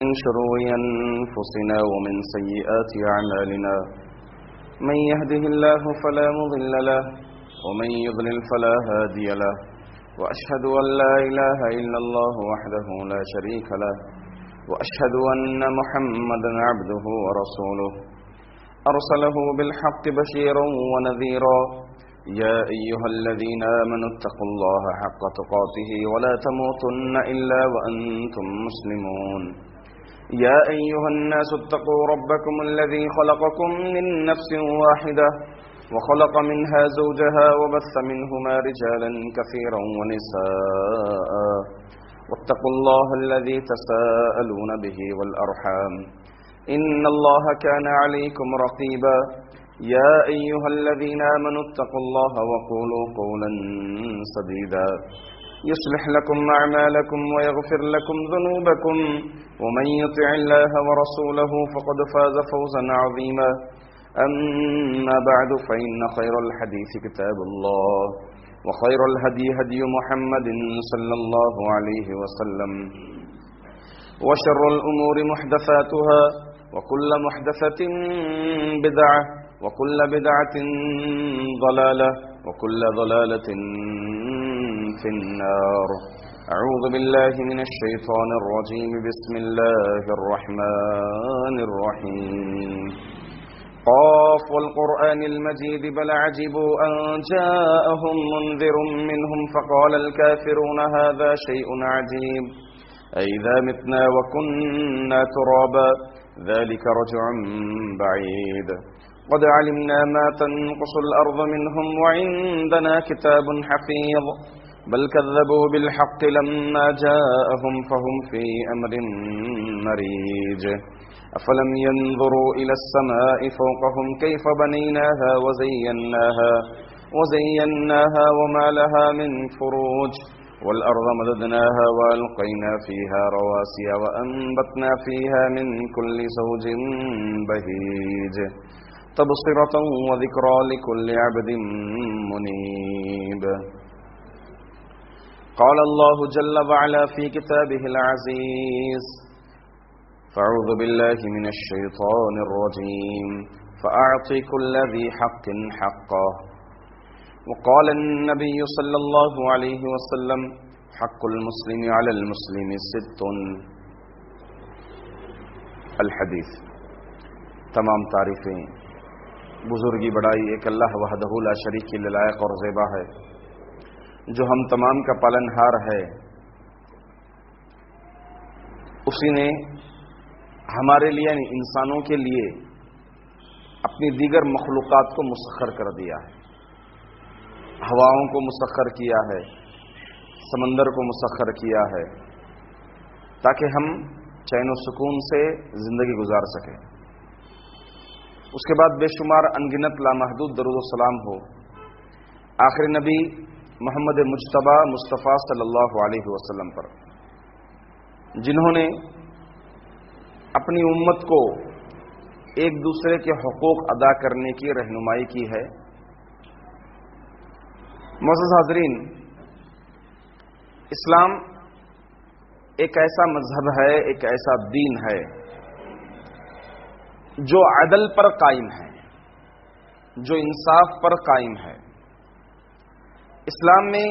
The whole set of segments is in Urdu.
من شرور أنفسنا ومن سيئات أعمالنا من يهده الله فلا مضل له ومن يضلل فلا هادي له وأشهد أن لا إله إلا الله وحده لا شريك له وأشهد أن محمدا عبده ورسوله أرسله بالحق بشيرا ونذيرا يا أيها الذين آمنوا اتقوا الله حق تقاته ولا تموتن إلا وأنتم مسلمون يا أيها الناس اتقوا ربكم الذي خلقكم من نفس واحدة وخلق منها زوجها وبث منهما رجالا كثيرا ونساء واتقوا الله الذي تساءلون به والأرحام إن الله كان عليكم رقيبا يا أيها الذين آمنوا اتقوا الله وقولوا قولا سديدا يصلح لكم أعمالكم ويغفر لكم ذنوبكم ومن يطع الله ورسوله فقد فاز فوزا عظيما أما بعد فإن خير الحديث كتاب الله وخير الهدي هدي محمد صلى الله عليه وسلم وشر الأمور محدثاتها وكل محدثة بدعة وكل بدعة ضلالة وكل ضلالة في النار أعوذ بالله من الشيطان الرجيم بسم الله الرحمن الرحيم قاف والقرآن المجيد بل عجبوا أن جاءهم منذر منهم فقال الكافرون هذا شيء عجيب أئذا متنا وكنا ترابا ذلك رجع بعيد قد علمنا ما تنقص الأرض منهم وعندنا كتاب حفيظ بل كذبوا بالحق لما جاءهم فهم في أمر مريج أفلم ينظروا إلى السماء فوقهم كيف بنيناها وزيناها وما لها من فروج والأرض مددناها وألقينا فيها رواسي وأنبتنا فيها من كل زوج بهيج تبصرة وذكرى لكل عبد منيب قال الله جل وعلا في كتابه العزيز فأعوذ بالله من الشيطان الرجيم فأعطي كل ذي حق حقه وقال النبي صلى الله عليه وسلم حق المسلم على المسلم 6 الحدیث۔ تمام تعریفیں بزرگی بڑائی ایک اللہ وحدہ لا شریک کی لائق اور زیبا ہے، جو ہم تمام کا پالنہار ہے۔ اسی نے ہمارے لیے یعنی انسانوں کے لیے اپنی دیگر مخلوقات کو مسخر کر دیا ہے، ہواؤں کو مسخر کیا ہے، سمندر کو مسخر کیا ہے، تاکہ ہم چین و سکون سے زندگی گزار سکیں۔ اس کے بعد بے شمار انگنت لامحدود درود و سلام ہو آخری نبی محمد مجتبی مصطفیٰ صلی اللہ علیہ وسلم پر، جنہوں نے اپنی امت کو ایک دوسرے کے حقوق ادا کرنے کی رہنمائی کی ہے۔ معزز حاضرین، اسلام ایک ایسا مذہب ہے، ایک ایسا دین ہے جو عدل پر قائم ہے، جو انصاف پر قائم ہے۔ اسلام میں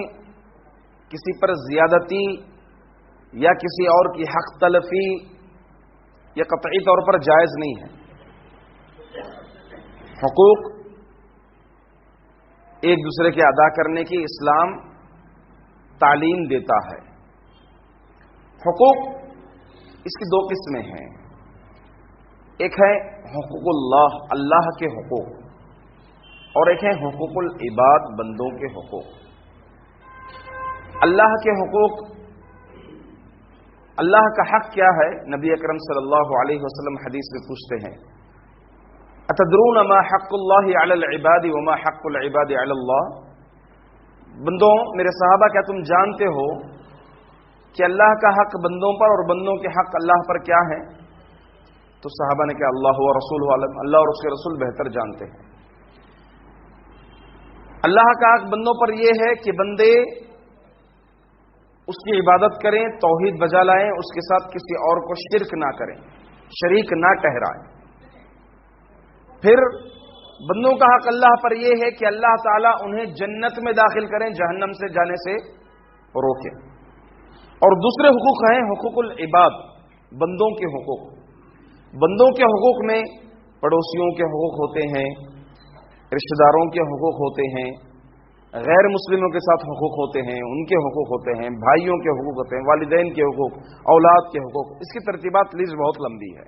کسی پر زیادتی یا کسی اور کی حق تلفی یا قطعی طور پر جائز نہیں ہے۔ حقوق ایک دوسرے کے ادا کرنے کی اسلام تعلیم دیتا ہے۔ حقوق اس کی 2 قسمیں ہیں، ایک ہے حقوق اللہ، اللہ کے حقوق، اور ایک ہے حقوق العباد، بندوں کے حقوق۔ اللہ کے حقوق، اللہ کا حق کیا ہے؟ نبی اکرم صلی اللہ علیہ وسلم حدیث میں پوچھتے ہیں اتدرون ما حق اللہ علی العباد وما حق العباد علی اللہ؟ بندوں، میرے صحابہ، کیا تم جانتے ہو کہ اللہ کا حق بندوں پر اور بندوں کے حق اللہ پر کیا ہے؟ تو صحابہ نے کہا اللہ و رسول عالم، اللہ اور اس کے رسول بہتر جانتے ہیں۔ اللہ کا حق بندوں پر یہ ہے کہ بندے اس کی عبادت کریں، توحید بجا لائیں، اس کے ساتھ کسی اور کو شرک نہ کریں، شریک نہ ٹھہرائیں۔ پھر بندوں کا حق اللہ پر یہ ہے کہ اللہ تعالیٰ انہیں جنت میں داخل کریں، جہنم سے جانے سے روکیں۔ اور دوسرے حقوق ہیں حقوق العباد، بندوں کے حقوق۔ بندوں کے حقوق میں پڑوسیوں کے حقوق ہوتے ہیں، رشتہ داروں کے حقوق ہوتے ہیں، غیر مسلموں کے ساتھ حقوق ہوتے ہیں، ان کے حقوق ہوتے ہیں، بھائیوں کے حقوق ہوتے ہیں، والدین کے حقوق، اولاد کے حقوق۔ اس کی ترتیبات لیسٹ بہت لمبی ہے۔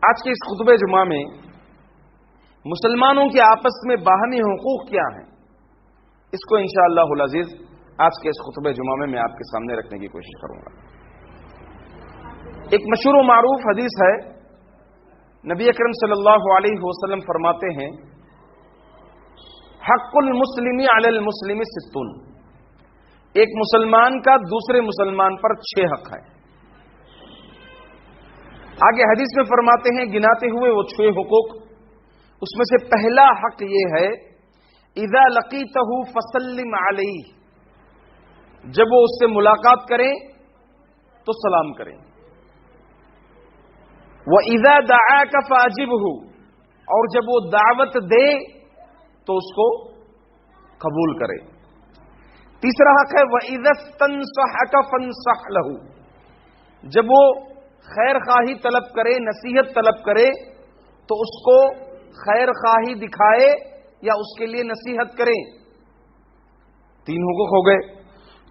آج کے اس خطبہ جمعہ میں مسلمانوں کے آپس میں باہمی حقوق کیا ہیں، اس کو انشاءاللہ العزیز آج کے اس خطبہ جمعہ میں آپ کے سامنے رکھنے کی کوشش کروں گا۔ ایک مشہور و معروف حدیث ہے، نبی اکرم صلی اللہ علیہ وسلم فرماتے ہیں حق المسلم علی المسلم ستون، ایک مسلمان کا دوسرے مسلمان پر 6 حق ہے۔ آگے حدیث میں فرماتے ہیں گناتے ہوئے وہ 6 حقوق، اس میں سے پہلا حق یہ ہے اذا لقیتہ فسلم علیہ، جب وہ اس سے ملاقات کریں تو سلام کریں۔ وَإِذَا دَعَاكَ فَأَجِبْهُ، اور جب وہ دعوت دے تو اس کو قبول کرے۔ تیسرا حق ہے وَإِذَا اسْتَنصَحَكَ فَانصَحْ لَهُ، جب وہ خیر خواہی طلب کرے، نصیحت طلب کرے تو اس کو خیر خواہی دکھائے یا اس کے لیے نصیحت کریں۔ 3 حقوق ہو گئے۔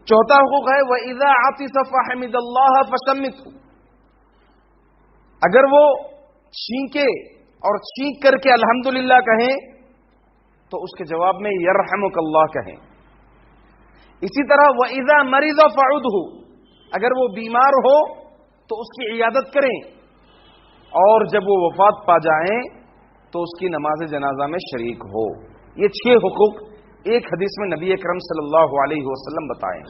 چوتھا حقوق ہے وَإِذَا عَطِسَ فَحَمِدَ اللَّهَ فَشَمِّتْهُ، اگر وہ چھینکے اور چھینک کر کے الحمدللہ کہیں تو اس کے جواب میں یرحمک اللہ کہیں۔ اسی طرح وَإِذَا مَرِضَ فَعُدْهُ، اگر وہ بیمار ہو تو اس کی عیادت کریں، اور جب وہ وفات پا جائیں تو اس کی نماز جنازہ میں شریک ہو۔ یہ 6 حقوق ایک حدیث میں نبی اکرم صلی اللہ علیہ وسلم بتائیں۔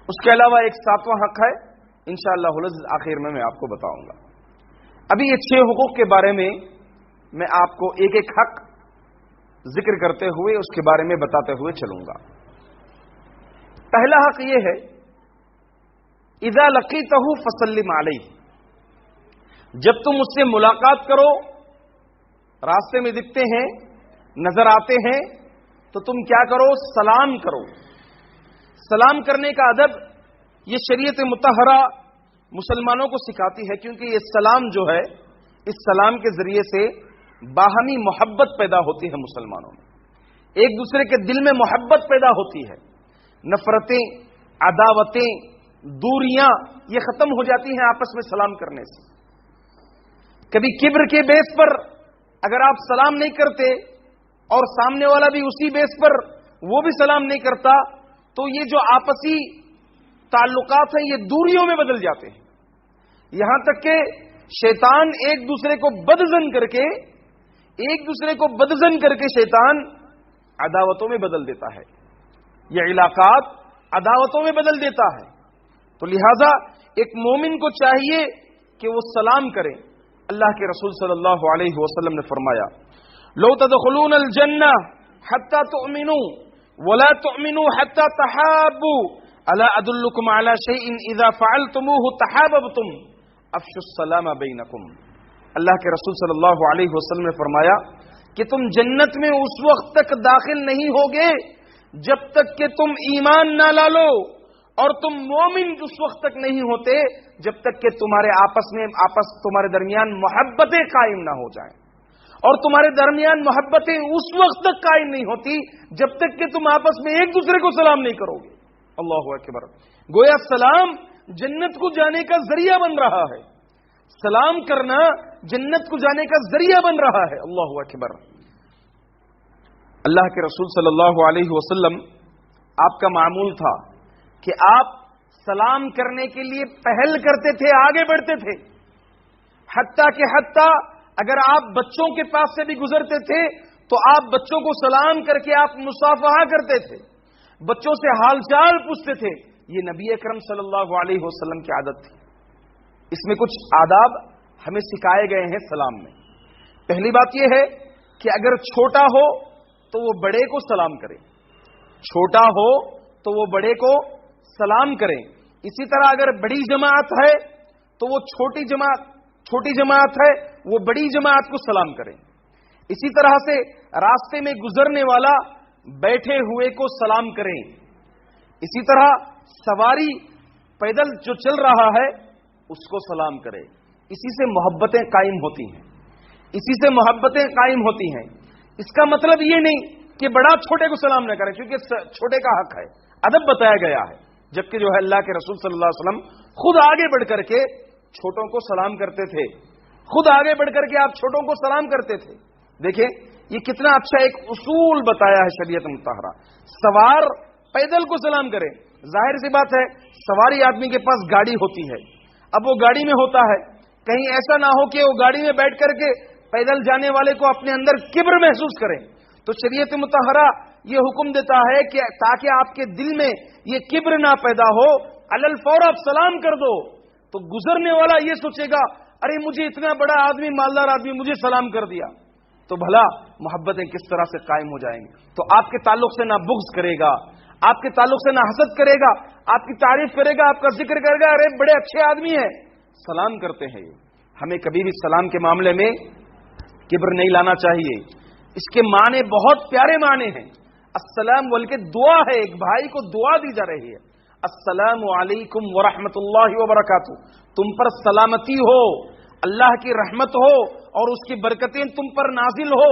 اس کے علاوہ ایک 7واں حق ہے، انشاءاللہ آخر میں آپ کو بتاؤں گا۔ ابھی یہ 6 حقوق کے بارے میں میں آپ کو ایک ایک حق ذکر کرتے ہوئے اس کے بارے میں بتاتے ہوئے چلوں گا۔ پہلا حق یہ ہے اذا لقیتہ فسلم علیہ، جب تم اس سے ملاقات کرو، راستے میں دکھتے ہیں، نظر آتے ہیں، تو تم کیا کرو؟ سلام کرو۔ سلام کرنے کا ادب یہ شریعت مطہرہ مسلمانوں کو سکھاتی ہے، کیونکہ یہ سلام جو ہے، اس سلام کے ذریعے سے باہمی محبت پیدا ہوتی ہے مسلمانوں میں، ایک دوسرے کے دل میں محبت پیدا ہوتی ہے، نفرتیں، عداوتیں، دوریاں یہ ختم ہو جاتی ہیں آپس میں سلام کرنے سے۔ کبھی کبر کے بیس پر اگر آپ سلام نہیں کرتے اور سامنے والا بھی اسی بیس پر وہ بھی سلام نہیں کرتا تو یہ جو آپسی تعلقات ہیں یہ دوریوں میں بدل جاتے ہیں، یہاں تک کہ شیطان ایک دوسرے کو بدظن کر کے شیطان عداوتوں میں بدل دیتا ہے، یہ علاقات عداوتوں میں بدل دیتا ہے۔ تو لہذا ایک مومن کو چاہیے کہ وہ سلام کرے۔ اللہ کے رسول صلی اللہ علیہ وسلم نے فرمایا لو تدخلون الجنہ حتی تؤمنوا ولا تؤمنوا حتی تحابوا الا ادلکم علی شیء اذا فعلتموه تحاببتم افشوا السلام بینکم۔ اللہ کے رسول صلی اللہ علیہ وسلم نے فرمایا کہ تم جنت میں اس وقت تک داخل نہیں ہوگے جب تک کہ تم ایمان نہ لا لو، اور تم مومن اس وقت تک نہیں ہوتے جب تک کہ تمہارے درمیان محبتیں قائم نہ ہو جائیں، اور تمہارے درمیان محبتیں اس وقت تک قائم نہیں ہوتی جب تک کہ تم آپس میں ایک دوسرے کو سلام نہیں کرو گے۔ اللہ اکبر، گویا سلام جنت کو جانے کا ذریعہ بن رہا ہے، سلام کرنا جنت کو جانے کا ذریعہ بن رہا ہے۔ اللہ اکبر۔ اللہ کے رسول صلی اللہ علیہ وسلم آپ کا معمول تھا کہ آپ سلام کرنے کے لیے پہل کرتے تھے، آگے بڑھتے تھے، حتیٰ کہ اگر آپ بچوں کے پاس سے بھی گزرتے تھے تو آپ بچوں کو سلام کر کے آپ مصافحہ کرتے تھے، بچوں سے حال چال پوچھتے تھے۔ یہ نبی اکرم صلی اللہ علیہ وسلم کی عادت تھی۔ اس میں کچھ آداب ہمیں سکھائے گئے ہیں سلام میں۔ پہلی بات یہ ہے کہ اگر چھوٹا ہو تو وہ بڑے کو سلام کرے، چھوٹا ہو تو وہ بڑے کو سلام کریں. اسی طرح اگر بڑی جماعت ہے تو وہ چھوٹی جماعت ہے وہ بڑی جماعت کو سلام کریں. اسی طرح سے راستے میں گزرنے والا بیٹھے ہوئے کو سلام کریں. اسی طرح سواری پیدل جو چل رہا ہے اس کو سلام کرے. اسی سے محبتیں قائم ہوتی ہیں. اس کا مطلب یہ نہیں کہ بڑا چھوٹے کو سلام نہ کرے، کیونکہ چھوٹے کا حق ہے، ادب بتایا گیا ہے. جبکہ جو ہے اللہ کے رسول صلی اللہ علیہ وسلم خود آگے بڑھ کر کے چھوٹوں کو سلام کرتے تھے. خود آگے بڑھ کر کے آپ چھوٹوں کو سلام کرتے تھے. دیکھیں یہ کتنا اچھا ایک اصول بتایا ہے شریعت مطہرہ. سوار پیدل کو سلام کرے. ظاہر سی بات ہے سواری آدمی کے پاس گاڑی ہوتی ہے، اب وہ گاڑی میں ہوتا ہے، کہیں ایسا نہ ہو کہ وہ گاڑی میں بیٹھ کر کے پیدل جانے والے کو اپنے اندر کبر محسوس کرے. تو شریعت مطہرہ یہ حکم دیتا ہے کہ تاکہ آپ کے دل میں یہ کبر نہ پیدا ہو، علی الفور آپ سلام کر دو، تو گزرنے والا یہ سوچے گا ارے مجھے اتنا بڑا آدمی، مالدار آدمی مجھے سلام کر دیا، تو بھلا محبتیں کس طرح سے قائم ہو جائیں گی. تو آپ کے تعلق سے نہ بغض کرے گا، آپ کے تعلق سے نہ حسد کرے گا، آپ کی تعریف کرے گا، آپ کا ذکر کرے گا، ارے بڑے اچھے آدمی ہیں. سلام کرتے ہیں. ہمیں کبھی بھی سلام کے معاملے میں کبر نہیں لانا چاہیے. اس کے معنی بہت پیارے معنی ہیں. السلام بلکہ دعا ہے، ایک بھائی کو دعا دی جا رہی ہے. السلام علیکم ورحمۃ اللہ وبرکاتہ. تم پر سلامتی ہو، اللہ کی رحمت ہو اور اس کی برکتیں تم پر نازل ہو.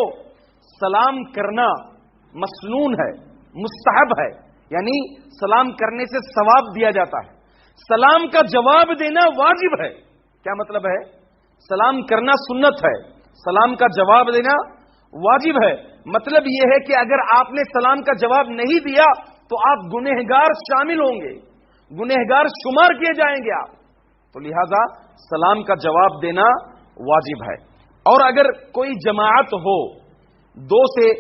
سلام کرنا مسنون ہے، مستحب ہے، یعنی سلام کرنے سے ثواب دیا جاتا ہے. سلام کا جواب دینا واجب ہے. کیا مطلب ہے؟ سلام کرنا سنت ہے، سلام کا جواب دینا واجب ہے. مطلب یہ ہے کہ اگر آپ نے سلام کا جواب نہیں دیا تو آپ گنہگار شامل ہوں گے، گنہگار شمار کیے جائیں گے آپ. تو لہذا سلام کا جواب دینا واجب ہے. اور اگر کوئی جماعت ہو،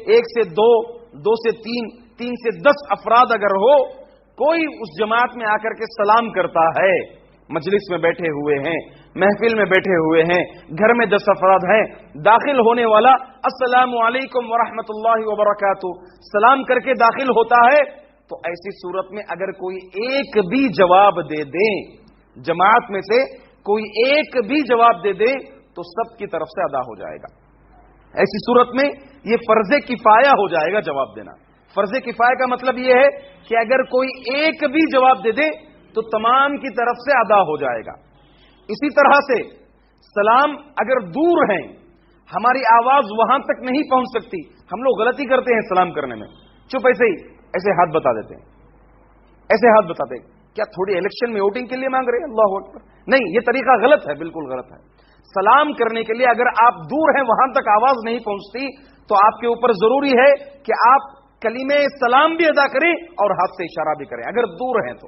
ایک سے دو سے تین سے 10 افراد اگر ہو، کوئی اس جماعت میں آ کر کے سلام کرتا ہے، مجلس میں بیٹھے ہوئے ہیں، محفل میں بیٹھے ہوئے ہیں، گھر میں 10 افراد ہیں، داخل ہونے والا السلام علیکم ورحمۃ اللہ وبرکاتہ سلام کر کے داخل ہوتا ہے، تو ایسی صورت میں اگر کوئی ایک بھی جواب دے دیں، جماعت میں سے کوئی ایک بھی جواب دے دیں تو سب کی طرف سے ادا ہو جائے گا. ایسی صورت میں یہ فرض کفایہ ہو جائے گا جواب دینا. فرض کفایہ کا مطلب یہ ہے کہ اگر کوئی ایک بھی جواب دے دے تو تمام کی طرف سے ادا ہو جائے گا. اسی طرح سے سلام اگر دور ہیں، ہماری آواز وہاں تک نہیں پہنچ سکتی، ہم لوگ غلطی کرتے ہیں سلام کرنے میں، چپ ایسے ہاتھ بتا دیتے ہیں، ایسے ہاتھ بتاتے ہیں. کیا تھوڑی الیکشن میں ووٹنگ کے لیے مانگ رہے ہیں؟ اللہ اکبر. نہیں، یہ طریقہ غلط ہے، بالکل غلط ہے. سلام کرنے کے لیے اگر آپ دور ہیں، وہاں تک آواز نہیں پہنچتی، تو آپ کے اوپر ضروری ہے کہ آپ کلمہ سلام بھی ادا کریں اور ہاتھ سے اشارہ بھی کریں. اگر دور ہیں تو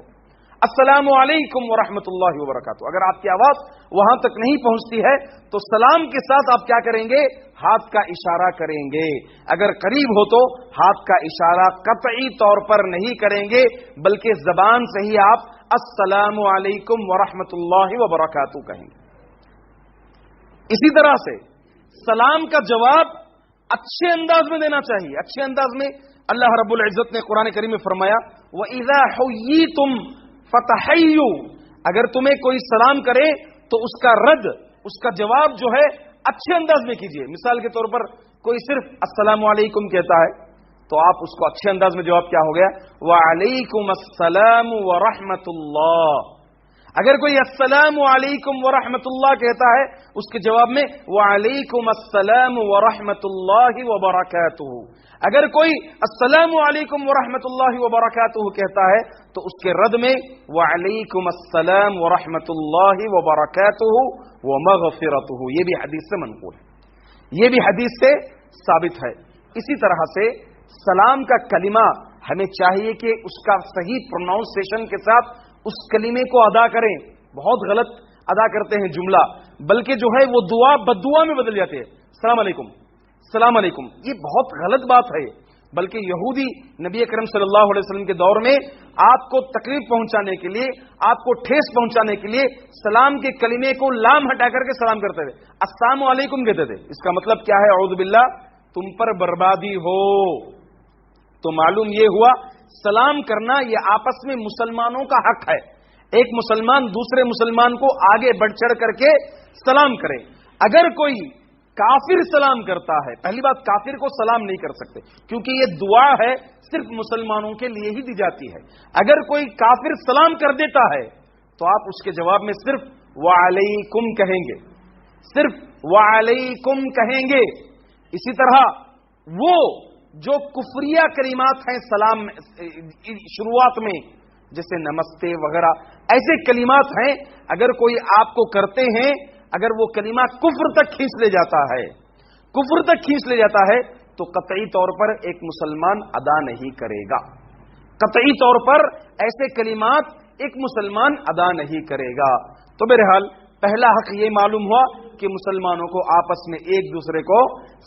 السلام علیکم ورحمۃ اللہ وبرکاتہ. اگر آپ کی آواز وہاں تک نہیں پہنچتی ہے تو سلام کے ساتھ آپ کیا کریں گے؟ ہاتھ کا اشارہ کریں گے. اگر قریب ہو تو ہاتھ کا اشارہ قطعی طور پر نہیں کریں گے، بلکہ زبان سے ہی آپ السلام علیکم ورحمۃ اللہ وبرکاتہ کہیں گے. اسی طرح سے سلام کا جواب اچھے انداز میں دینا چاہیے. اچھے انداز میں اللہ رب العزت نے قرآن کریم میں فرمایا وَإِذَا حُيِّيتُمْ فَتَحَيُّوا. اگر تمہیں کوئی سلام کرے تو اس کا رد، اس کا جواب جو ہے اچھے انداز میں کیجئے. مثال کے طور پر کوئی صرف السلام علیکم کہتا ہے تو آپ اس کو اچھے انداز میں جواب کیا ہو گیا؟ وَعَلَيْكُمْ السَّلَامُ وَرَحْمَةُ اللَّهِ. اگر کوئی السلام علیکم ورحمۃ اللہ کہتا ہے اس کے جواب میں وعلیکم السلام ورحمۃ اللہ وبرکاتہ. اگر کوئی السلام علیکم ورحمۃ اللہ وبرکاتہ کہتا ہے تو اس کے رد میں وعلیکم السلام ورحمۃ اللہ وبرکاتہ ومغفرتہ. یہ بھی حدیث سے منقول ہے، یہ بھی حدیث سے ثابت ہے. اسی طرح سے سلام کا کلمہ ہمیں چاہیے کہ اس کا صحیح پروناؤنسیشن کے ساتھ اس کلمے کو ادا کریں. بہت غلط ادا کرتے ہیں جملہ، بلکہ جو ہے وہ دعا بددعا میں بدل جاتے ہیں. السلام علیکم، السلام علیکم، یہ بہت غلط بات ہے. بلکہ یہودی نبی اکرم صلی اللہ علیہ وسلم کے دور میں آپ کو تکلیف پہنچانے کے لیے، آپ کو ٹھیس پہنچانے کے لیے سلام کے کلمے کو لام ہٹا کر کے سلام کرتے تھے. السلام علیکم کہتے تھے. اس کا مطلب کیا ہے؟ اعوذ باللہ، تم پر بربادی ہو. تو معلوم یہ ہوا سلام کرنا یہ آپس میں مسلمانوں کا حق ہے. ایک مسلمان دوسرے مسلمان کو آگے بڑھ چڑھ کر کے سلام کرے. اگر کوئی کافر سلام کرتا ہے، پہلی بات کافر کو سلام نہیں کر سکتے کیونکہ یہ دعا ہے صرف مسلمانوں کے لیے ہی دی جاتی ہے. اگر کوئی کافر سلام کر دیتا ہے تو آپ اس کے جواب میں صرف وعلیکم کہیں گے، صرف وعلیکم کہیں گے. اسی طرح وہ جو کفریہ کلمات ہیں سلام شروعات میں، جیسے نمستے وغیرہ ایسے کلمات ہیں، اگر کوئی آپ کو کرتے ہیں، اگر وہ کلمہ کفر تک کھینچ لے جاتا ہے، کفر تک کھینچ لے جاتا ہے تو قطعی طور پر ایک مسلمان ادا نہیں کرے گا. قطعی طور پر ایسے کلمات ایک مسلمان ادا نہیں کرے گا. تو بہرحال پہلا حق یہ معلوم ہوا کہ مسلمانوں کو آپس میں ایک دوسرے کو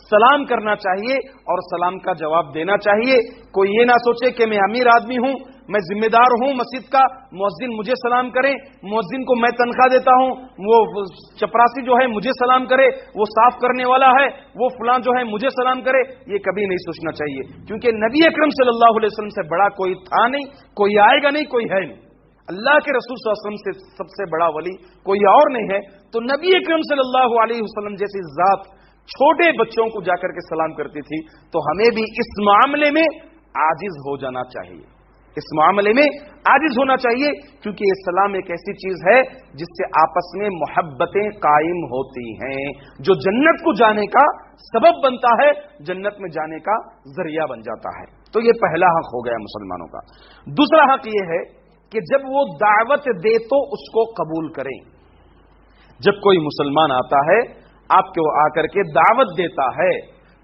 سلام کرنا چاہیے اور سلام کا جواب دینا چاہیے. کوئی یہ نہ سوچے کہ میں امیر آدمی ہوں، میں ذمہ دار ہوں مسجد کا، مؤذن مجھے سلام کرے، مؤذن کو میں تنخواہ دیتا ہوں، وہ چپراسی جو ہے مجھے سلام کرے، وہ صاف کرنے والا ہے وہ فلاں جو ہے مجھے سلام کرے. یہ کبھی نہیں سوچنا چاہیے کیونکہ نبی اکرم صلی اللہ علیہ وسلم سے بڑا کوئی تھا نہیں، کوئی آئے گا نہیں، کوئی ہے نہیں. اللہ کے رسول صلی اللہ علیہ وسلم سے سب سے بڑا ولی کوئی اور نہیں ہے. تو نبی اکرم صلی اللہ علیہ وسلم جیسی ذات چھوٹے بچوں کو جا کر کے سلام کرتی تھی، تو ہمیں بھی اس معاملے میں عاجز ہو جانا چاہیے، اس معاملے میں عاجز ہونا چاہیے کیونکہ یہ سلام ایک ایسی چیز ہے جس سے آپس میں محبتیں قائم ہوتی ہیں، جو جنت کو جانے کا سبب بنتا ہے، جنت میں جانے کا ذریعہ بن جاتا ہے. تو یہ پہلا حق ہو گیا مسلمانوں کا. دوسرا حق یہ ہے کہ جب وہ دعوت دے تو اس کو قبول کریں. جب کوئی مسلمان آتا ہے آپ کو آ کر کے دعوت دیتا ہے،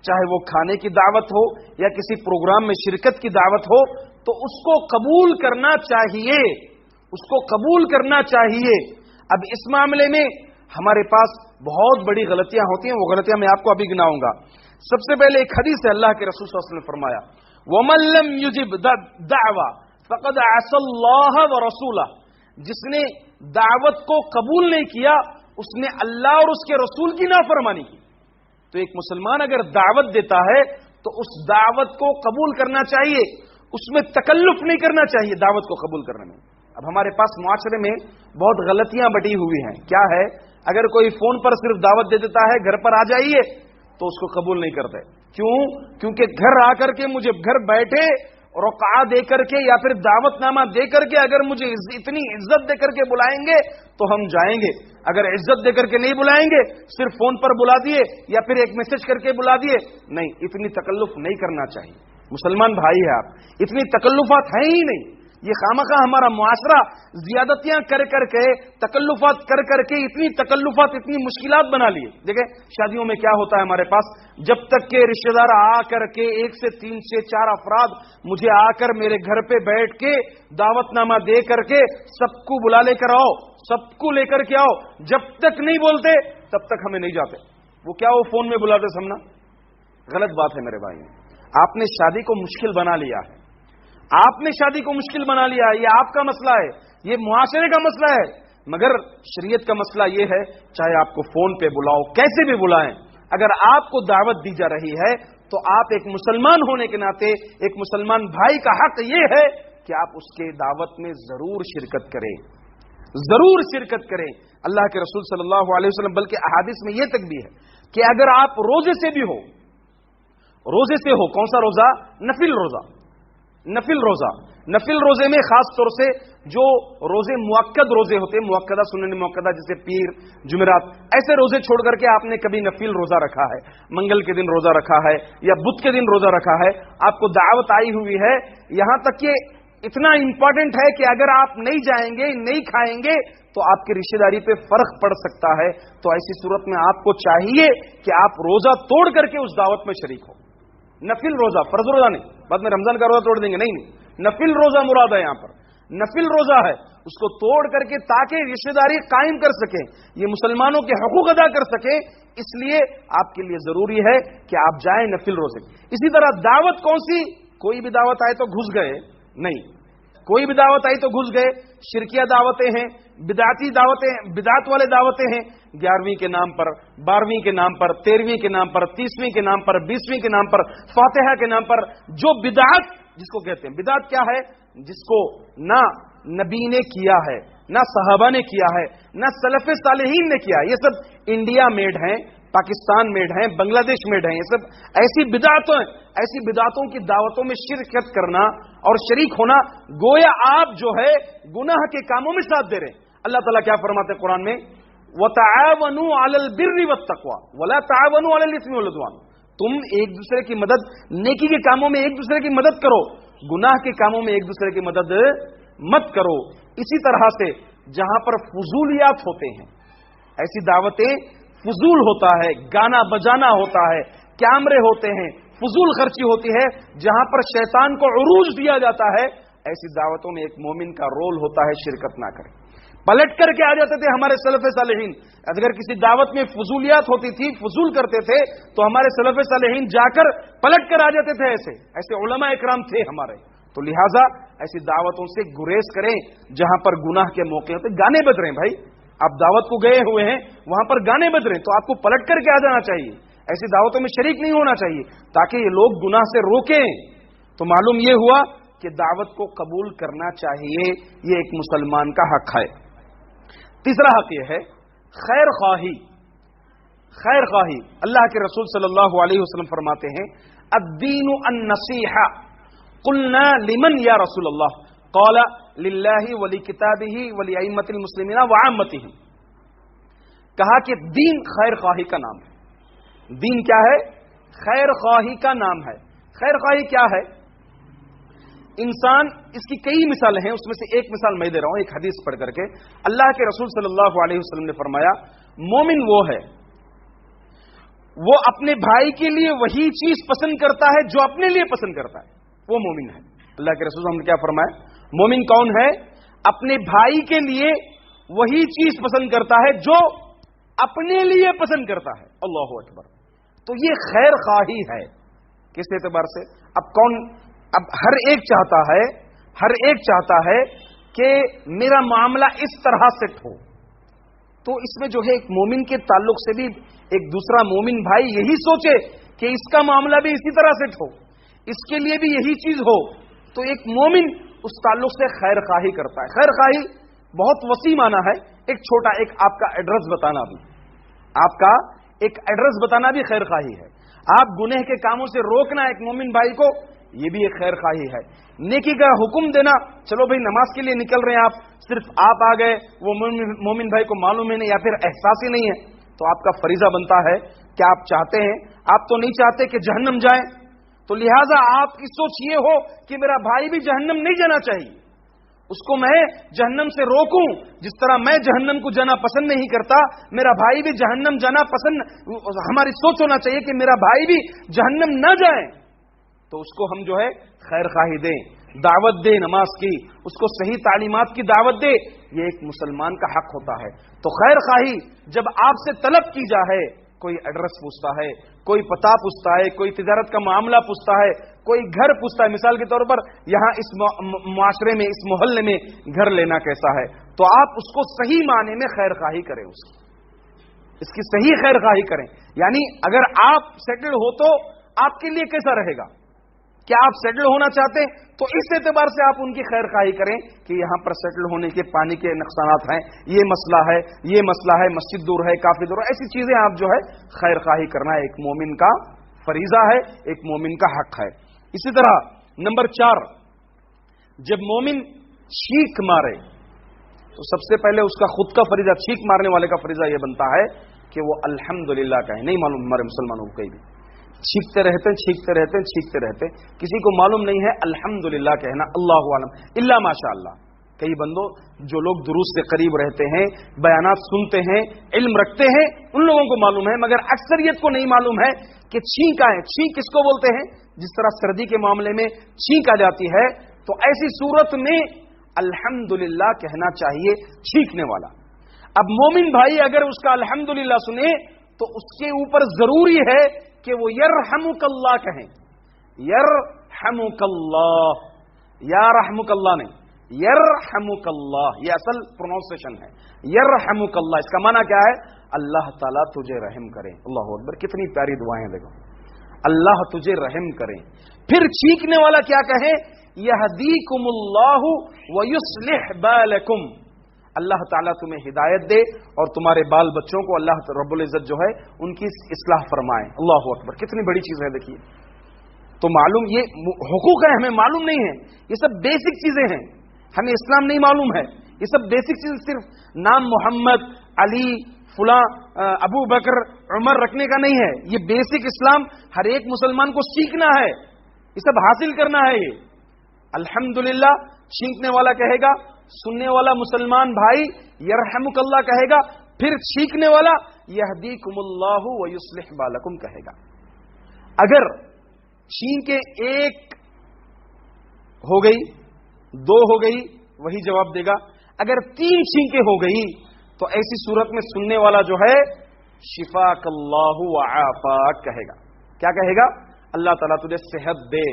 چاہے وہ کھانے کی دعوت ہو یا کسی پروگرام میں شرکت کی دعوت ہو، تو اس کو قبول کرنا چاہیے، اس کو قبول کرنا چاہیے. اب اس معاملے میں ہمارے پاس بہت بڑی غلطیاں ہوتی ہیں، وہ غلطیاں میں آپ کو ابھی گناؤں گا. سب سے پہلے ایک حدیث ہے اللہ کے رسول صلی اللہ علیہ وسلم نے فرمایا وَمَن لَّمْ يُجِبْ دَعْوَةً فَقَدْ عَصَى اللَّهَ وَرَسُولَهُ. جس نے دعوت کو قبول نہیں کیا اس نے اللہ اور اس کے رسول کی نافرمانی کی. تو ایک مسلمان اگر دعوت دیتا ہے تو اس دعوت کو قبول کرنا چاہیے، اس میں تکلف نہیں کرنا چاہیے دعوت کو قبول کرنے میں. اب ہمارے پاس معاشرے میں بہت غلطیاں بٹی ہوئی ہیں. کیا ہے؟ اگر کوئی فون پر صرف دعوت دے دیتا ہے گھر پر آ جائیے تو اس کو قبول نہیں کرتے. کیوں؟ کیونکہ گھر آ کر کے مجھے گھر بیٹھے رقعہ دے کر کے یا پھر دعوت نامہ دے کر کے اگر مجھے اتنی عزت دے کر کے بلائیں گے تو ہم جائیں گے. اگر عزت دے کر کے نہیں بلائیں گے، صرف فون پر بلا دیے یا پھر ایک میسج کر کے بلا دیے، نہیں، اتنی تکلف نہیں کرنا چاہیے. مسلمان بھائی ہے آپ، اتنی تکلفات ہیں ہی نہیں. یہ خامخواہ ہمارا معاشرہ زیادتیاں کر کر کے، تکلفات کر کر کے اتنی تکلفات، اتنی مشکلات بنا لیے. دیکھیں شادیوں میں کیا ہوتا ہے ہمارے پاس، جب تک کہ رشتہ دار آ کر کے 1 سے 3 سے 4 افراد مجھے آ کر میرے گھر پہ بیٹھ کے دعوت نامہ دے کر کے سب کو بلا لے کر آؤ، سب کو لے کر کے آؤ، جب تک نہیں بولتے تب تک ہمیں نہیں جاتے. وہ کیا وہ فون میں بلاتے سمنا؟ غلط بات ہے میرے بھائی. آپ نے شادی کو مشکل بنا لیا ہے، آپ نے شادی کو مشکل بنا لیا ہے. یہ آپ کا مسئلہ ہے، یہ معاشرے کا مسئلہ ہے. مگر شریعت کا مسئلہ یہ ہے چاہے آپ کو فون پہ بلاؤ، کیسے بھی بلائیں، اگر آپ کو دعوت دی جا رہی ہے تو آپ ایک مسلمان ہونے کے ناطے، ایک مسلمان بھائی کا حق یہ ہے کہ آپ اس کے دعوت میں ضرور شرکت کریں، ضرور شرکت کریں. اللہ کے رسول صلی اللہ علیہ وسلم بلکہ احادیث میں یہ تک بھی ہے کہ اگر آپ روزے سے بھی ہو، روزے سے ہو، کون سا روزہ؟ نفل روزہ. نفل روزہ، نفل روزے میں خاص طور سے جو روزے موقد روزے ہوتے ہیں، موقدہ سنن موقدہ جیسے پیر، جمعرات، ایسے روزے چھوڑ کر کے آپ نے کبھی نفل روزہ رکھا ہے، منگل کے دن روزہ رکھا ہے یا بدھ کے دن روزہ رکھا ہے، آپ کو دعوت آئی ہوئی ہے، یہاں تک کہ اتنا امپورٹنٹ ہے کہ اگر آپ نہیں جائیں گے، نہیں کھائیں گے تو آپ کی رشتہ داری پہ فرق پڑ سکتا ہے. تو ایسی صورت میں آپ کو چاہیے کہ آپ روزہ توڑ کر کے اس دعوت میں شریک ہو. نفل روزہ، فرض روزہ نہیں، بعد میں رمضان کا روزہ توڑ دیں گے، نہیں، نفل روزہ مراد ہے. یہاں پر نفل روزہ ہے، اس کو توڑ کر کے تاکہ رشتہ داری قائم کر سکیں، یہ مسلمانوں کے حقوق ادا کر سکیں، اس لیے آپ کے لیے ضروری ہے کہ آپ جائیں نفل روزے. اسی طرح دعوت کون سی؟ کوئی بھی دعوت آئے تو گھس گئے نہیں، کوئی بھی دعوت آئی تو گھس گئے. شرکیہ دعوتیں ہیں، بدعتی دعوتیں، بدعت والے دعوتیں ہیں، 11ویں کے نام پر، 12ویں کے نام پر، 13ویں کے نام پر، 30ویں کے نام پر، 20ویں کے نام پر، فاتحہ کے نام پر جو بدعت جس کو کہتے ہیں بدعت کیا ہے؟ جس کو نہ نبی نے کیا ہے، نہ صحابہ نے کیا ہے، نہ سلف صالحین نے کیا ہے. یہ سب انڈیا میڈ ہیں، پاکستان میڈ ہیں، بنگلہ دیش میڈ ہیں. یہ سب ایسی بدعتوں ہیں. ایسی بدعتوں کی دعوتوں میں شرکت کرنا اور شریک ہونا گویا آپ جو ہے گناہ کے کاموں میں ساتھ دے رہے ہیں. اللہ تعالیٰ کیا فرماتے ہیں قرآن میں؟ وَتَعَاوَنُوا عَلَى الْبِرِّ وَالتَّقْوَى وَلَا تَعَاوَنُوا عَلَى الْإِثْمِ وَالْعُدْوَانِ. تم ایک دوسرے کی مدد، نیکی کے کاموں میں ایک دوسرے کی مدد کرو، گناہ کے کاموں میں ایک دوسرے کی مدد مت کرو. اسی طرح سے جہاں پر فضولیات ہوتے ہیں، ایسی دعوتیں فضول ہوتا ہے، گانا بجانا ہوتا ہے، کیمرے ہوتے ہیں، فضول خرچی ہوتی ہے، جہاں پر شیطان کو عروج دیا جاتا ہے، ایسی دعوتوں میں ایک مومن کا رول ہوتا ہے شرکت نہ کرے. پلٹ کر کے آ جاتے تھے ہمارے سلف صالحین. اگر کسی دعوت میں فضولیات ہوتی تھی، فضول کرتے تھے، تو ہمارے سلف صالحین جا کر پلٹ کر آ جاتے تھے. ایسے علماء اکرام تھے ہمارے. تو لہٰذا ایسی دعوتوں سے گریز کریں جہاں پر گناہ کے موقع ہوتے. گانے بج رہے ہیں بھائی، آپ دعوت کو گئے ہوئے ہیں، وہاں پر گانے بج رہے ہیں، تو آپ کو پلٹ کر کے آ جانا چاہیے. ایسی دعوتوں میں شریک نہیں ہونا چاہیے تاکہ یہ لوگ گناہ سے روکیں. تو معلوم یہ ہوا کہ دعوت کو قبول کرنا چاہیے، یہ ایک مسلمان کا حق ہے. تیسرا حق یہ ہے خیر خواہی. خیر خواہی. اللہ کے رسول صلی اللہ علیہ وسلم فرماتے ہیں الدین النصیحہ. قلنا لمن یا رسول اللہ؟ قال للہ ولکتابہ ولائمۃ المسلمین وعامتہم. کہا کہ دین خیر خواہی کا نام ہے. دین کیا ہے؟ خیر خواہی کا نام ہے. خیر خواہی کیا ہے؟ انسان، اس کی کئی مثالیں ہیں، اس میں سے ایک مثال میں دے رہا ہوں ایک حدیث پڑھ کر کے. اللہ کے رسول صلی اللہ علیہ وسلم نے فرمایا مومن وہ ہے، وہ اپنے بھائی کے لیے وہی چیز پسند کرتا ہے جو اپنے لیے پسند کرتا ہے، وہ مومن ہے. اللہ کے رسول صلی اللہ علیہ وسلم نے کیا فرمایا؟ مومن کون ہے؟ اپنے بھائی کے لیے وہی چیز پسند کرتا ہے جو اپنے لیے پسند کرتا ہے. اللہ اکبر. تو یہ خیر خواہی ہے. کس اعتبار سے؟ اب ہر ایک چاہتا ہے کہ میرا معاملہ اس طرح سیٹ ہو. تو اس میں جو ہے ایک مومن کے تعلق سے بھی ایک دوسرا مومن بھائی یہی سوچے کہ اس کا معاملہ بھی اسی طرح سیٹ ہو، اس کے لیے بھی یہی چیز ہو. تو ایک مومن اس تعلق سے خیر خواہی کرتا ہے. خیر خواہی بہت وسیع معنی ہے. ایک چھوٹا آپ کا ایڈریس بتانا بھی، آپ کا ایک ایڈریس بتانا بھی خیر خواہی ہے. آپ گناہ کے کاموں سے روکنا ایک مومن بھائی کو، یہ بھی ایک خیر خواہی ہے. نیکی کا حکم دینا، چلو بھائی نماز کے لیے نکل رہے ہیں آپ، صرف آپ آ گئے، وہ مومن بھائی کو معلوم ہی نہیں یا پھر احساس ہی نہیں ہے، تو آپ کا فریضہ بنتا ہے کہ آپ چاہتے ہیں، آپ تو نہیں چاہتے کہ جہنم جائیں، تو لہٰذا آپ کی سوچ یہ ہو کہ میرا بھائی بھی جہنم نہیں جانا چاہیے، اس کو میں جہنم سے روکوں. جس طرح میں جہنم کو جانا پسند نہیں کرتا، میرا بھائی بھی جہنم جانا پسند، ہماری سوچ ہونا چاہیے کہ میرا بھائی بھی جہنم نہ جائے. تو اس کو ہم جو ہے خیر خواہی دیں، دعوت دیں نماز کی، اس کو صحیح تعلیمات کی دعوت دے. یہ ایک مسلمان کا حق ہوتا ہے. تو خیر خواہی جب آپ سے طلب کی جائے، کوئی ایڈریس پوچھتا ہے، کوئی پتہ پوچھتا ہے، کوئی تجارت کا معاملہ پوچھتا ہے، کوئی گھر پوچھتا ہے، مثال کے طور پر یہاں اس معاشرے میں، اس محلے میں گھر لینا کیسا ہے، تو آپ اس کو صحیح معنی میں خیر خواہی کریں، اس کی صحیح خیر خواہی کریں. یعنی اگر آپ سیٹل ہو تو آپ کے لیے کیسا رہے گا؟ کیا آپ سیٹل ہونا چاہتے ہیں؟ تو اس اعتبار سے آپ ان کی خیر خواہی کریں کہ یہاں پر سیٹل ہونے کے پانی کے نقصانات ہیں، یہ مسئلہ ہے، یہ مسئلہ ہے، مسجد دور ہے، کافی دور ہے. ایسی چیزیں آپ جو ہے خیر خواہی کرنا ایک مومن کا فریضہ ہے، ایک مومن کا حق ہے. اسی طرح نمبر 4، جب مومن چھینک مارے تو سب سے پہلے اس کا خود کا فریضہ، چھینک مارنے والے کا فریضہ یہ بنتا ہے کہ وہ الحمدللہ کہے. نہیں معلوم ہمارے مسلمانوں کو کہیں بھی چھینکتے رہتے، کسی کو معلوم نہیں ہے الحمدللہ کہنا. اللہ عالم الا ماشاء اللہ. کئی بندوں جو لوگ دروس سے قریب رہتے ہیں، بیانات سنتے ہیں، علم رکھتے ہیں، ان لوگوں کو معلوم ہے، مگر اکثریت کو نہیں معلوم ہے کہ چھینک آئے. چھینک کس کو بولتے ہیں؟ جس طرح سردی کے معاملے میں چھینک آ جاتی ہے، تو ایسی صورت میں الحمدللہ کہنا چاہیے چھینکنے والا. اب مومن بھائی اگر اس کا الحمدللہ سنے تو اس کے اوپر ضروری ہے کہ وہ یرحمک اللہ کہیں. یرحمک اللہ، یا رحمک اللہ نہیں، یرحمک اللہ، یہ اصل پروننسیشن ہے. یرحمک اللہ، اس کا معنی کیا ہے؟ اللہ تعالیٰ تجھے رحم کرے. اللہ اکبر، کتنی پیاری دعائیں دیکھو. اللہ تجھے رحم کریں. پھر چیخنے والا کیا کہے؟ یہدیکم اللہ ویصلح بالکم، اللہ تعالیٰ تمہیں ہدایت دے اور تمہارے بال بچوں کو اللہ رب العزت جو ہے ان کی اصلاح فرمائے. اللہ اکبر، کتنی بڑی چیز ہے. دیکھیے تو معلوم یہ حقوق ہے، ہمیں معلوم نہیں ہے. یہ سب بیسک چیزیں ہیں، ہمیں اسلام نہیں معلوم ہے. یہ سب بیسک چیزیں صرف نام محمد، علی، فلاں، ابو بکر، عمر رکھنے کا نہیں ہے. یہ بیسک اسلام ہر ایک مسلمان کو سیکھنا ہے، یہ سب حاصل کرنا ہے. یہ الحمدللہ چھینکنے والا کہے گا، سننے والا مسلمان بھائی یرحمک اللہ کہے گا، پھر چھینکنے والا یہدیکم اللہ ویصلح بالکم کہے گا. اگر چھینکے ایک ہو گئی، دو ہو گئی، وہی جواب دے گا. اگر 3 چھینکیں ہو گئی تو ایسی صورت میں سننے والا جو ہے شفاک اللہ وعافاک کہے گا. کیا کہے گا؟ اللہ تعالیٰ تجھے صحت دے،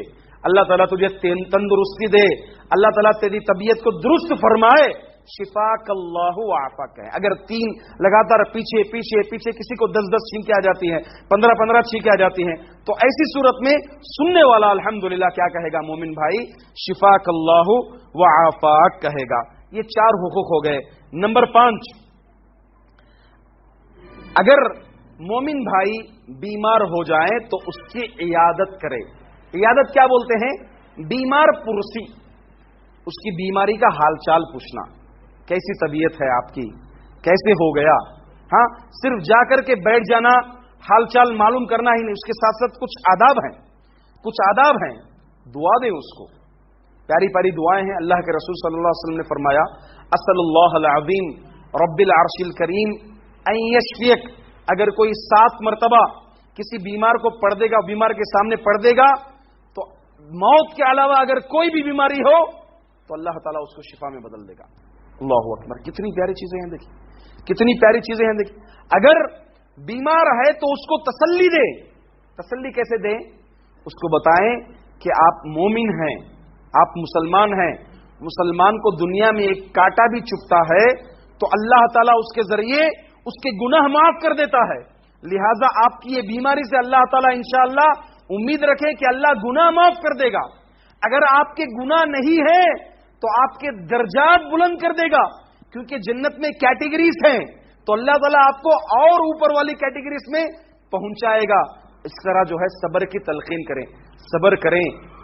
اللہ تعالیٰ تجھے تندرستی دے، اللہ تعالیٰ تیری طبیعت کو درست فرمائے. شفاک اللہ وعافاک کہے. اگر 3 لگاتار پیچھے پیچھے پیچھے کسی کو 10 چھینکیں آ جاتی ہیں، 15 چھینکیں آ جاتی ہیں، تو ایسی صورت میں سننے والا الحمدللہ کیا کہے گا مومن بھائی؟ شفاک اللہ وعافاک کہے گا. یہ 4 حقوق ہو گئے. نمبر 5، اگر مومن بھائی بیمار ہو جائے تو اس کی عیادت کرے. عیادت کیا بولتے ہیں؟ بیمار پرسی، اس کی بیماری کا حال چال پوچھنا. کیسی طبیعت ہے آپ کی، کیسے ہو گیا. ہاں، صرف جا کر کے بیٹھ جانا، حال چال معلوم کرنا ہی نہیں، اس کے ساتھ ساتھ کچھ آداب ہیں. دعا دیں اس کو، پیاری پیاری دعائیں ہیں. اللہ کے رسول صلی اللہ علیہ وسلم نے فرمایا اسأل اللہ العظیم رب العرش الکریم ان یشفیک. اگر کوئی 7 مرتبہ کسی بیمار کو پڑھ دے گا، بیمار کے سامنے پڑھ دے گا، تو موت کے علاوہ اگر کوئی بھی بیماری ہو تو اللہ تعالیٰ اس کو شفا میں بدل دے گا. اللہ اکبر، کتنی پیاری چیزیں ہیں. دیکھیں کتنی پیاری چیزیں ہیں. دیکھیں اگر بیمار ہے تو اس کو تسلی دے. تسلی کیسے دیں؟ اس کو بتائیں کہ آپ مومن ہیں، آپ مسلمان ہیں. مسلمان کو دنیا میں ایک کانٹا بھی چبھتا ہے تو اللہ تعالیٰ اس کے ذریعے اس کے گناہ معاف کر دیتا ہے. لہذا آپ کی یہ بیماری سے اللہ تعالیٰ انشاءاللہ امید رکھیں کہ اللہ گناہ معاف کر دے گا. اگر آپ کے گناہ نہیں ہیں تو آپ کے درجات بلند کر دے گا، کیونکہ جنت میں کیٹیگریز ہیں، تو اللہ تعالیٰ آپ کو اور اوپر والی کیٹیگریز میں پہنچائے گا. اس طرح جو ہے صبر کی تلقین کریں، صبر کریں،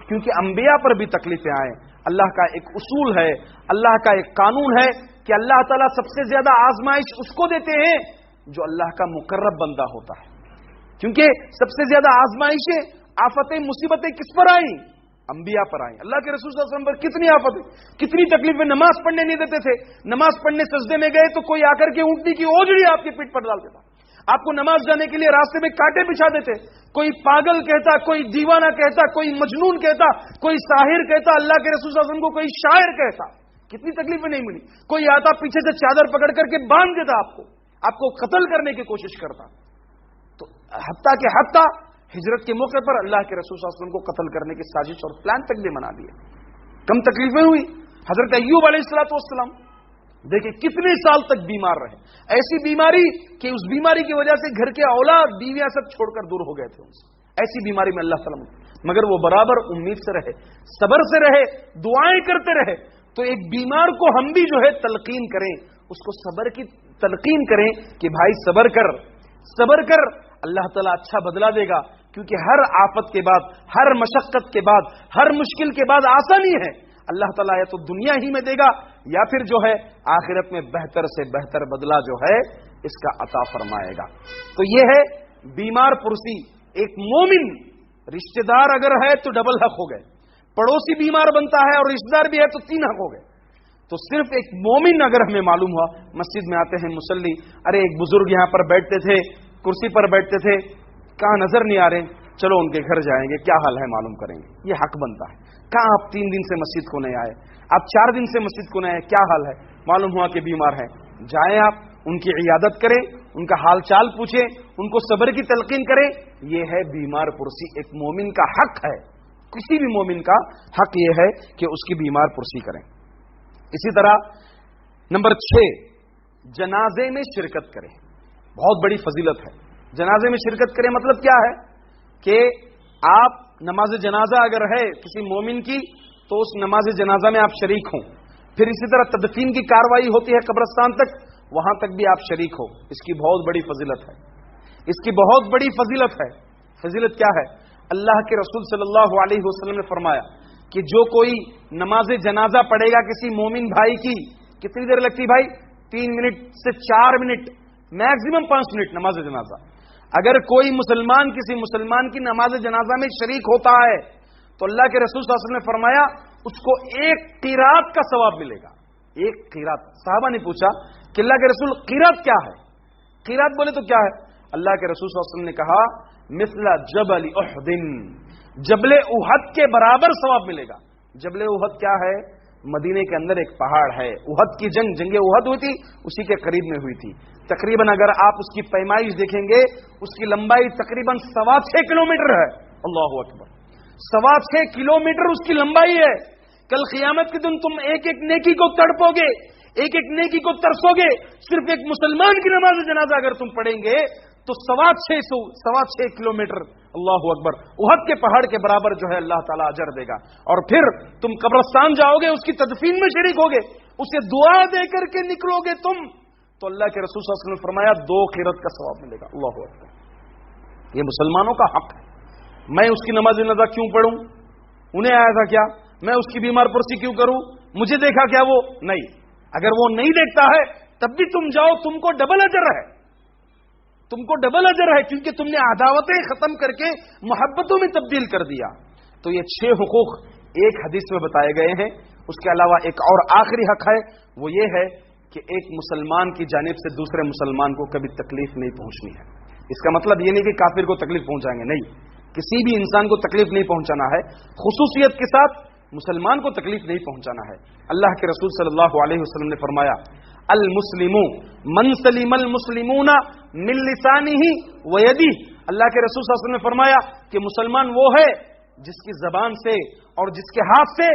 کیونکہ انبیاء پر بھی تکلیفیں آئیں. اللہ کا ایک اصول ہے، اللہ کا ایک قانون ہے کہ اللہ تعالیٰ سب سے زیادہ آزمائش اس کو دیتے ہیں جو اللہ کا مقرب بندہ ہوتا ہے. کیونکہ سب سے زیادہ آزمائشیں، آفتیں، مصیبتیں کس پر آئیں؟ انبیاء پر آئیں. اللہ کے رسول صلی اللہ علیہ وسلم پر کتنی آفتیں، کتنی تکلیفیں. نماز پڑھنے نہیں دیتے تھے، نماز پڑھنے سجدے میں گئے تو کوئی آ کر کے اونٹنی کی اوجڑی آپ کی پیٹھ پر ڈال دیتا. آپ کو نماز جانے کے لیے راستے میں کانٹے بچھا دیتے. کوئی پاگل کہتا، کوئی دیوانہ کہتا، کوئی مجنون کہتا، کوئی ساحر کہتا، اللہ کے رسول صلی اللہ علیہ وسلم کو کوئی شاعر کہتا. کتنی تکلیفیں نہیں ملی. کوئی آتا پیچھے سے چادر پکڑ کر کے باندھ دیتا آپ کو قتل کرنے کی کوشش کرتا. تو حتیٰ ہجرت کے موقع پر اللہ کے رسول صلی اللہ علیہ وسلم کو قتل کرنے کی سازش اور پلان تک بھی بنا دیے. کم تکلیفیں ہوئی. حضرت ایوب علیہ السلام دیکھیں کتنے سال تک بیمار رہے. ایسی بیماری کہ اس بیماری کی وجہ سے گھر کے اولاد بیویاں سب چھوڑ کر دور ہو گئے تھے. ایسی بیماری میں اللہ تعالیٰ، مگر وہ برابر امید سے رہے، صبر سے رہے، دعائیں کرتے رہے. تو ایک بیمار کو ہم بھی جو ہے تلقین کریں، اس کو صبر کی تلقین کریں کہ بھائی صبر کر، صبر کر، اللہ تعالیٰ اچھا بدلہ دے گا. کیونکہ ہر آفت کے بعد، ہر مشقت کے بعد، ہر مشکل کے بعد آسانی ہے. اللہ تعالیٰ یا تو دنیا ہی میں دے گا یا پھر جو ہے آخرت میں بہتر سے بہتر بدلہ جو ہے اس کا عطا فرمائے گا. تو یہ ہے بیمار پرسی. ایک مومن رشتہ دار اگر ہے تو ڈبل حق ہو گئے، پڑوسی بیمار بنتا ہے اور رشتہ دار بھی ہے تو 3 حق ہو گئے. تو صرف ایک مومن اگر ہمیں معلوم ہوا، مسجد میں آتے ہیں مصلی، ارے ایک بزرگ یہاں پر بیٹھتے تھے، کرسی پر بیٹھتے تھے، کہاں نظر نہیں آ رہے، چلو ان کے گھر جائیں گے، کیا حال ہے معلوم کریں گے. یہ حق بنتا ہے. کہاں آپ 3 دن سے مسجد کو نہیں آئے، آپ 4 دن سے مسجد کو نہیں آئے، کیا حال ہے، معلوم ہوا کہ بیمار ہیں. جائیں آپ ان کی عیادت کریں، ان کا حال چال پوچھیں، ان کو صبر کی تلقین کریں. یہ ہے بیمار پرسی. ایک مومن کا حق ہے، کسی بھی مومن کا حق یہ ہے کہ اس کی بیمار پرسی کریں. اسی طرح نمبر 6، جنازے میں شرکت کریں. بہت بڑی فضیلت ہے. جنازے میں شرکت کریں مطلب کیا ہے کہ آپ نماز جنازہ اگر ہے کسی مومن کی تو اس نماز جنازہ میں آپ شریک ہوں. پھر اسی طرح تدفین کی کاروائی ہوتی ہے قبرستان تک، وہاں تک بھی آپ شریک ہو. اس کی بہت بڑی فضیلت ہے، اس کی بہت بڑی فضیلت ہے. فضیلت کیا ہے؟ اللہ کے رسول صلی اللہ علیہ وسلم نے فرمایا کہ جو کوئی نماز جنازہ پڑھے گا کسی مومن بھائی کی، کتنی دیر لگتی بھائی؟ 3 منٹ سے 4 منٹ، میکسیمم 5 منٹ نماز جنازہ. اگر کوئی مسلمان کسی مسلمان کی نماز جنازہ میں شریک ہوتا ہے تو اللہ کے رسول صلی اللہ علیہ وسلم نے فرمایا اس کو 1 قیرات کا ثواب ملے گا. 1 قیرات. صحابہ نے پوچھا کہ اللہ کے رسول قیرات کیا ہے؟ قیرات بولے تو کیا ہے؟ اللہ کے رسول صلی اللہ علیہ وسلم نے کہا مثل جبل احد، جبل احد کے برابر ثواب ملے گا. جبل احد کیا ہے؟ مدینے کے اندر ایک پہاڑ ہے. احد کی جنگ احد ہوئی تھی، اسی کے قریب میں ہوئی تھی. تقریباً اگر آپ اس کی پیمائش دیکھیں گے اس کی لمبائی تقریباً 6.25 کلومیٹر ہے. اللہ اکبر، 6.25 کلومیٹر اس کی لمبائی ہے. کل قیامت کے دن تم ایک ایک نیکی کو تڑپو گے، ایک ایک نیکی کو ترسو گے. صرف ایک مسلمان کی نماز جنازہ اگر تم پڑھیں گے تو 6.25 کلومیٹر، اللہ اکبر، احد کے پہاڑ کے برابر جو ہے اللہ تعالیٰ اجر دے گا. اور پھر تم قبرستان جاؤ گے، اس کی تدفین میں شریک ہوگے، اسے دعا دے کر کے نکلو گے تم، تو اللہ کے رسول صلی اللہ علیہ وسلم نے فرمایا 2 قیرات کا ثواب ملے گا. اللہ اکبر. یہ مسلمانوں کا حق ہے. میں اس کی نماز جنازہ کیوں پڑھوں؟ انہیں آیا تھا کیا؟ میں اس کی بیمار پرسی کیوں کروں؟ مجھے دیکھا کیا وہ؟ نہیں. اگر وہ نہیں دیکھتا ہے تب بھی تم جاؤ، تم کو ڈبل اجر ہے، تم کو ڈبل اجر ہے، کیونکہ تم نے عداوتیں ختم کر کے محبتوں میں تبدیل کر دیا. تو یہ 6 حقوق ایک حدیث میں بتائے گئے ہیں. اس کے علاوہ ایک اور آخری حق ہے، وہ یہ ہے کہ ایک مسلمان کی جانب سے دوسرے مسلمان کو کبھی تکلیف نہیں پہنچنی ہے. اس کا مطلب یہ نہیں کہ کافر کو تکلیف پہنچائیں گے، نہیں، کسی بھی انسان کو تکلیف نہیں پہنچانا ہے. خصوصیت کے ساتھ مسلمان کو تکلیف نہیں پہنچانا ہے. اللہ کے رسول صلی اللہ علیہ وسلم نے فرمایا المسلم من سلم المسلمون من لسانه ويده. اللہ کے رسول صلی اللہ علیہ وسلم نے فرمایا کہ مسلمان وہ ہے جس کی زبان سے اور جس کے ہاتھ سے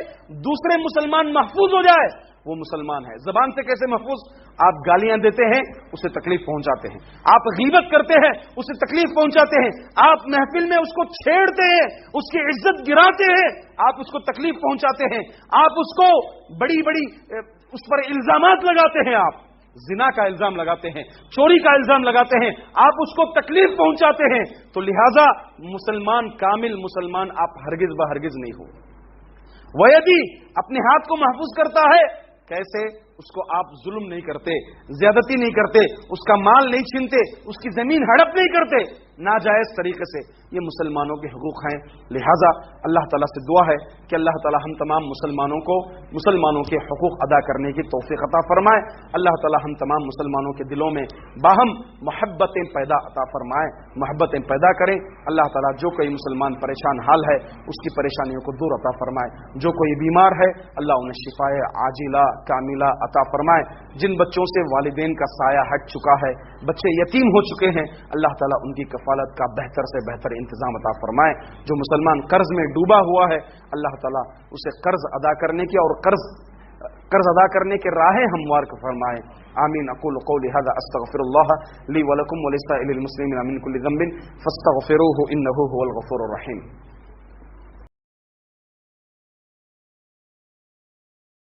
دوسرے مسلمان محفوظ ہو جائے، وہ مسلمان ہے. زبان سے کیسے محفوظ؟ آپ گالیاں دیتے ہیں، اسے تکلیف پہنچاتے ہیں. آپ غیبت کرتے ہیں، اسے تکلیف پہنچاتے ہیں. آپ محفل میں اس کو چھیڑتے ہیں، اس کی عزت گراتے ہیں، آپ اس کو تکلیف پہنچاتے ہیں. آپ اس کو بڑی بڑی اس پر الزامات لگاتے ہیں، آپ زنا کا الزام لگاتے ہیں، چوری کا الزام لگاتے ہیں، آپ اس کو تکلیف پہنچاتے ہیں. تو لہذا مسلمان، کامل مسلمان آپ ہرگز بہرگز نہیں ہو. وہ یدی اپنے ہاتھ کو محفوظ کرتا ہے، کیسے؟ اس کو آپ ظلم نہیں کرتے، زیادتی نہیں کرتے، اس کا مال نہیں چھینتے، اس کی زمین ہڑپ نہیں کرتے ناجائز طریقے سے. یہ مسلمانوں کے حقوق ہیں. لہذا اللہ تعالیٰ سے دعا ہے کہ اللہ تعالیٰ ہم تمام مسلمانوں کو مسلمانوں کے حقوق ادا کرنے کی توفیق عطا فرمائے. اللہ تعالیٰ ہم تمام مسلمانوں کے دلوں میں باہم محبتیں پیدا عطا فرمائے، محبتیں پیدا کریں. اللہ تعالیٰ جو کوئی مسلمان پریشان حال ہے اس کی پریشانیوں کو دور عطا فرمائے. جو کوئی بیمار ہے اللہ انہیں شفائے عاجلہ کاملہ عطا فرمائے. جن بچوں سے والدین کا سایہ ہٹ چکا ہے، بچے یتیم ہو چکے ہیں، اللہ تعالیٰ ان کی کفالت کا بہتر سے بہتر انتظام عطا فرمائے. جو مسلمان قرض میں ڈوبا ہوا ہے اللہ تعالیٰ اسے قرض ادا کرنے کی اور قرض ادا کرنے کے راہیں ہموار فرمائے. آمین. اقول قولی هذا استغفر الله لي ولكم ولسائر المسلمين من كل ذنب فاستغفروه انه هو الغفور الرحيم.